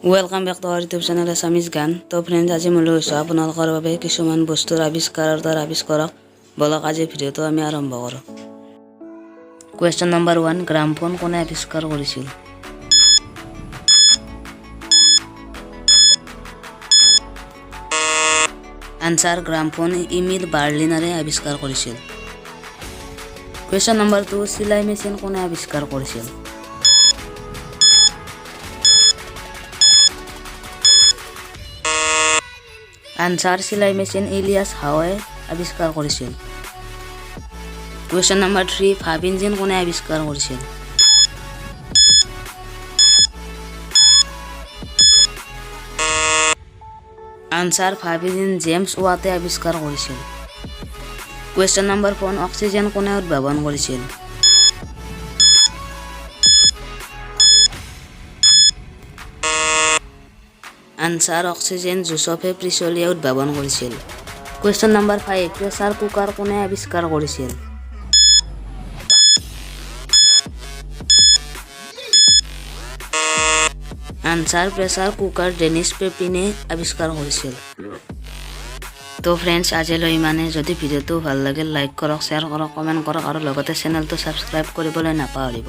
Welcome back to our YouTube channel Assamese গান। তো friends, আজি মই লৈ আহিছোঁ আপোনালোকৰ বাবে কিছুমান বস্তুৰ আৱিষ্কাৰৰ দ্বাৰা আৱিষ্কাৰক। বলক আজি ভিডিঅ'টো আমি আৰম্ভ কৰোঁ। কুৱেশ্যন নম্বৰ 1, গ্ৰামফোন কোনে আৱিষ্কাৰ কৰিছিল? আনসাৰ, গ্ৰামফোন ইমিল বাৰ্লিনাৰে আৱিষ্কাৰ কৰিছিল। কুৱেশ্যন নম্বৰ 2, চিলাই মেচিন কোনে আৱিষ্কাৰ কৰিছিল? আনসাৰ, চিলাই মেচিন ইলিয়াছ হাৱে আৱিষ্কাৰ কৰিছিল। কুৱেশ্যন নম্বৰ 3, ভাব ইঞ্জিন কোনে আৱিষ্কাৰ কৰিছিল? আনসাৰ, ভাব ইঞ্জিন জেমছ ৱাটে আৱিষ্কাৰ কৰিছিল। কুৱেশ্যন নম্বৰ 4, অক্সিজেন কোনে উদ্ভাৱন কৰিছিল? আনসাৰ, অক্সিজেন জোচেফে প্ৰিছলিয়ে উদ্ভাৱন কৰিছিল। কুৱেশ্যন নম্বৰ 5, প্ৰেছাৰ কুকাৰ কোনে আৱিষ্কাৰ কৰিছিল? আনসাৰ, প্ৰেছাৰ কুকাৰ ডেনিছ পেপিনে আৱিষ্কাৰ কৰিছিল। তো ফ্ৰেণ্ডছ, আজিলৈ ইমানে। যদি ভিডিঅ'টো ভাল লাগে লাইক কৰক, শ্বেয়াৰ কৰক, কমেণ্ট কৰক আৰু লগতে চেনেলটো ছাবস্ক্ৰাইব কৰিবলৈ নাপাহৰিব।